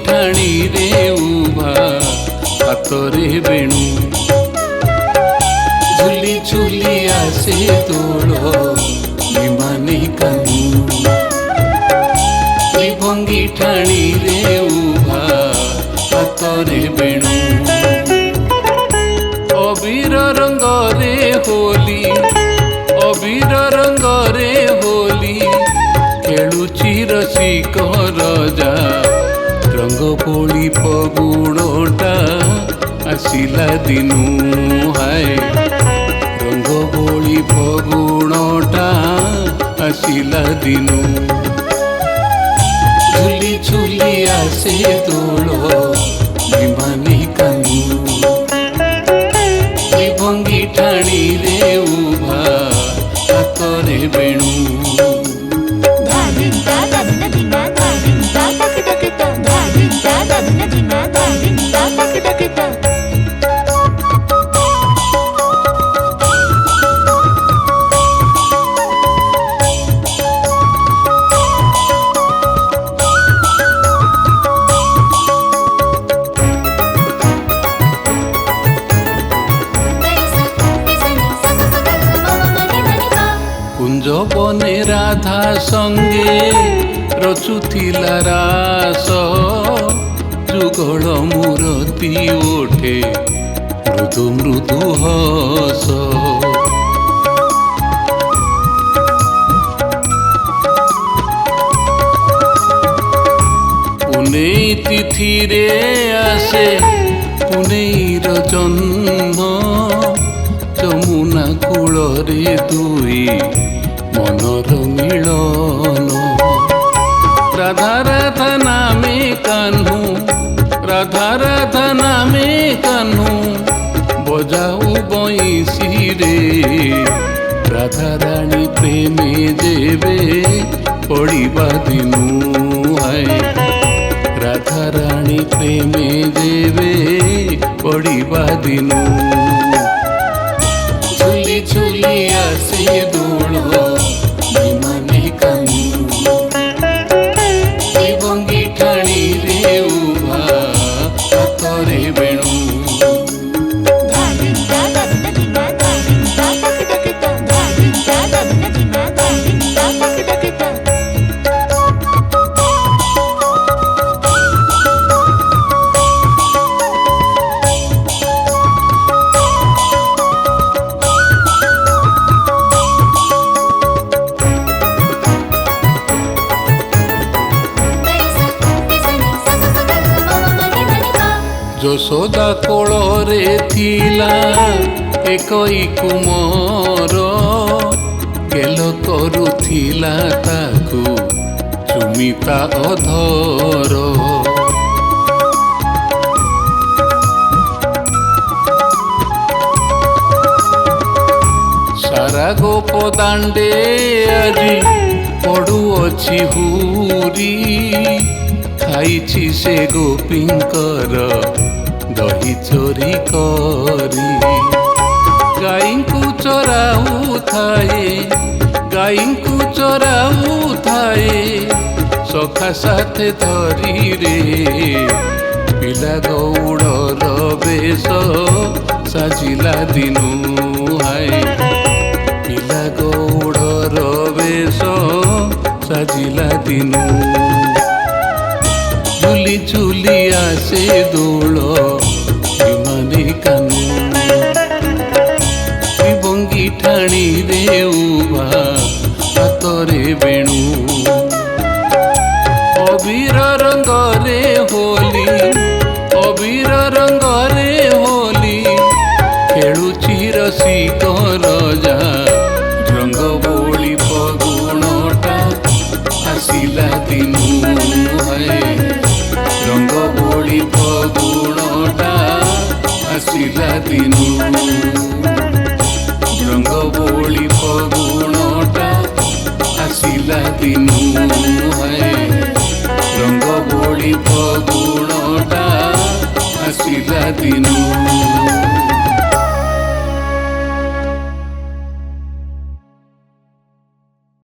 ଠାଣି ରେ ଉଭା ହାତରେ ବେଣୁ ଝୁଲି ଝୁଲି ଆସେ ଦୋଳ ବିମାନି କାନୁ ତ୍ରିଭଙ୍ଗୀ ଠାଣି ରେ ଉଭା ହାତରେ ବେଣୁ ଅବିର ରଙ୍ଗରେ ହୋଲି ଅବିର ରଙ୍ଗରେ ହୋଲି ଖେଳୁଛି ରସିକ ରଜା ରଙ୍ଗ ବୋଳି ଫଗୁଣଟା ଆସିଲା ଦିନୁ ହାୟ ରଙ୍ଗ ବୋଳି ଫଗୁଣଟା ଆସିଲା ଦିନୁ ଝୁଲି ଝୁଲି ଆସେ ଦୋଳ ବିମାନି କାନୁ ତ୍ରିଭଙ୍ଗୀ ଠାଣି ରେ ଉଭା ହାତରେ ବେଣୁ कुंज बने राधा संगे रचुथिला रास जुगल मूरती ओठे मृदु मृदु हस पुनेई तिथि रे आसे पुनेईर जन्म যমুনা কূଳରେ দুই মনর মিলন রাধা রাধা নামে কাহ্নু রাধা রাধা নামে কাহ্নু বজাউ বইশি রে রাধা রানী প্রেমে যেবে পড়িবা দিনু হায় রাধা রানী প্রেমে যেবে পড়িবা দিনু ঝুলি ঝুলি আসে দোল বিমানি কানু ত্রিভঙ্গী ঠাଣି রে উভা হাତରେ ବେଣୁ ଯଶୋଦା କୋଳରେ ଥିଲା ଏକଇ କୁମର ଗେଲ କରୁଥିଲା ତାକୁ ଚୁମିତା ଅଧର ସାରା ଗୋପ ଦାଣ୍ଡେ ଆଜି ପଡୁଅଛି ହୁରି ଖାଇଛି ସେ ଗୋପୀଙ୍କର ଦହି ଚୋରି କରି ଗାଈଙ୍କୁ ଚରାଉଥାଏ ଗାଈଙ୍କୁ ଚରାଉଥାଏ ସଖା ସାଥେ ଧରି ରେ ପିଲା ଗଉଡ଼ର ବେଶ ସାଜିଲା ଦିନୁ ହାୟ ପିଲା ଗଉଡ଼ର ବେଶ ସାଜିଲା ଦିନୁ ঝুলি ঝুলি আসে দোল বিমানি কানু ত্রিভঙ্গী ঠাଣି রে উভা হাତରେ বেণু অবির রঙ্গরে হোলি অবির রঙ্গরে হোলি খেলুছি রসিক রজা রঙ্গ ବୋଳି ଫଗୁଣଟା ଆସିଲା ଦିନୁ ହାୟ ରଙ୍ଗ ବୋଳି ଫଗୁଣଟା ଆସିଲା ଦିନୁ ରଙ୍ଗ ବୋଳି ଫଗୁଣଟା ଆସିଲା ଦିନୁ ହାୟ ରଙ୍ଗ ବୋଳି ଫଗୁଣଟା ଆସିଲା ଦିନୁ।